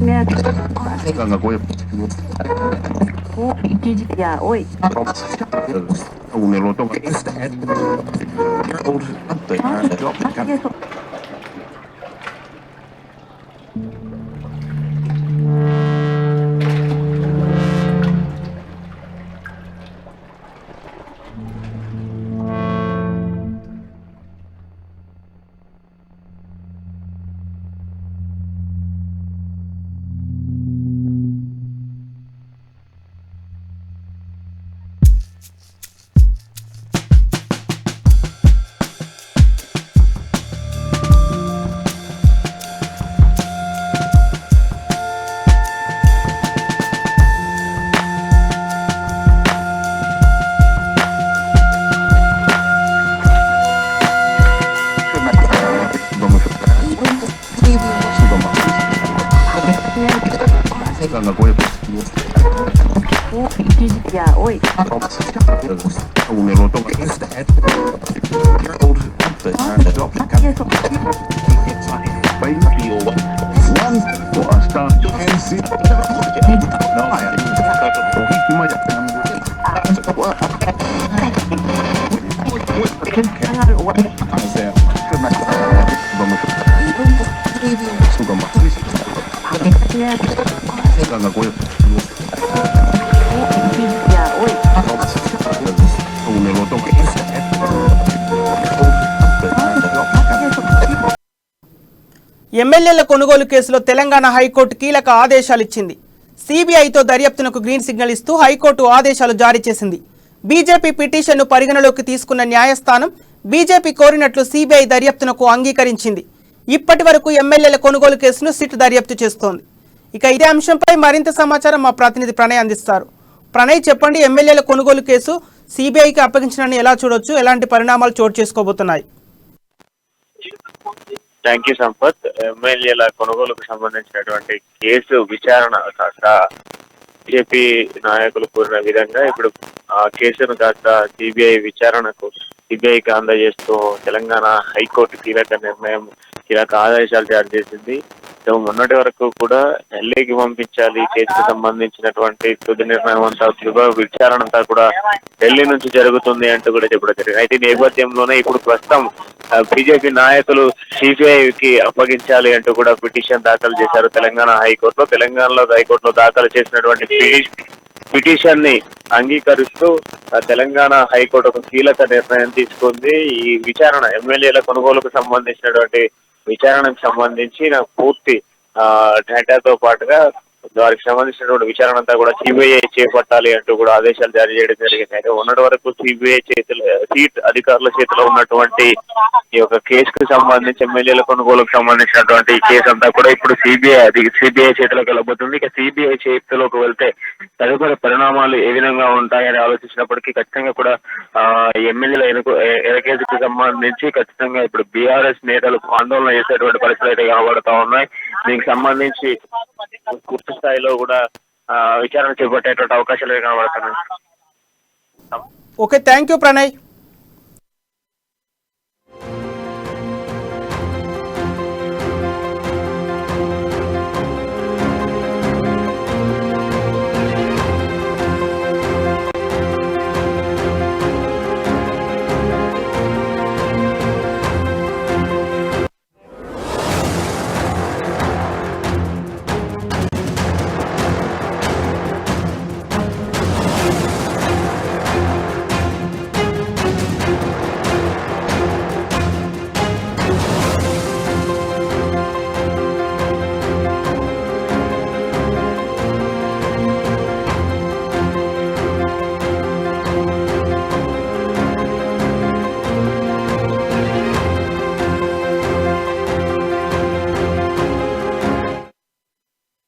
Ganga Goya. Ya, hoy. Un eloto. Eso. Ganga Goya. Ya, hoy. Un eloto. Eso. One for a start. No, Ganga Goya. Ya, hoy. Un eloto. ఎమ్మెల్యేల కొనుగోలు కేసులో Telangana high court కీలక ఆదేశాలు ఇచ్చింది. సిబిఐతో దర్యాప్తునకు green signal ఇస్తూ high court ఆదేశాలు జారీ చేసింది. బీజేపీ పిటిషన్ను పరిగణలోకి తీసుకున్న న్యాయస్థానం బీజేపీ కోరినట్లు సిబిఐ దర్యాప్తునకు అంగీకరించింది. ఇప్పటి వరకు ఎమ్మెల్యేల కొనుగోలు కేసును సిట్ దర్యాప్తు చేస్తోంది. ఇక ఇదే అంశంపై మరింత సమాచారం మా ప్రతినిధి ప్రణయ్ అందిస్తారు. ప్రణయ్, చెప్పండి, ఎమ్మెల్యేల కొనుగోలు కేసు సిబిఐకి అప్పగించడాన్ని ఎలా చూడొచ్చు, ఎలాంటి పరిణామాలు చోటు చేసుకోబోతున్నాయి? Thank you Sampath. ఎమ్మెల్యేల కొనుగోలుకు సంబంధించినటువంటి కేసు విచారణ కాస్త బీజేపీ నాయకులు కోరిన విధంగా ఇప్పుడు ఆ కేసును కాస్త సిబిఐకి అందజేస్తూ తెలంగాణ హైకోర్టు కీలక ఆదేశాలు జారీ చేసింది. సో మొన్నటి వరకు కూడా ఢిల్లీకి పంపించాలి కేసుకు సంబంధించినటువంటి తుది నిర్ణయం అంతా, విచారణ అంతా కూడా ఢిల్లీ నుంచి జరుగుతుంది అంటూ కూడా చెప్పడం జరిగింది. అయితే ఈ నేపథ్యంలోనే ఇప్పుడు ప్రస్తుతం బీజేపీ నాయకులు సిబిఐకి అప్పగించాలి అంటూ కూడా పిటిషన్ దాఖలు చేశారు తెలంగాణ హైకోర్టులో. హైకోర్టులో దాఖలు చేసినటువంటి పిటిషన్ ని అంగీకరిస్తూ తెలంగాణ హైకోర్టు ఒక కీలక నిర్ణయం తీసుకుంది. ఈ విచారణ ఎమ్మెల్యేల కొనుగోలుకు సంబంధించినటువంటి విచారణకు సంబంధించి పూర్తి డేటాతో పాటుగా వారికి సంబంధించినటువంటి విచారణ అంతా కూడా సిబిఐ చేపట్టాలి అంటూ కూడా ఆదేశాలు జారీ చేయడం జరిగింది. అయితే ఉన్నటి వరకు సిబిఐ సీట్ అధికారుల చేతిలో ఉన్నటువంటి ఈ యొక్క కేసుకు సంబంధించి ఎమ్మెల్యేల కొనుగోలుకు సంబంధించినటువంటి కేసు అంతా కూడా ఇప్పుడు సిబిఐ చేతిలోకి వెళ్ళబోతుంది. ఇక సిబిఐ చేతిలోకి వెళ్తే తదుపరి పరిణామాలు ఏ విధంగా ఉంటాయని ఆలోచించినప్పటికీ ఖచ్చితంగా కూడా ఎమ్మెల్యేల ఎరకేసుకు సంబంధించి ఖచ్చితంగా ఇప్పుడు బీఆర్ఎస్ నేతలు ఆందోళన చేసేటువంటి పరిస్థితులు అయితే కనబడతా ఉన్నాయి. దీనికి సంబంధించి పూర్తి స్థాయిలో కూడా విచారణ చేపట్టేటువంటి అవకాశాలు కనబడుతున్నాయి. Okay, thank you Pranay.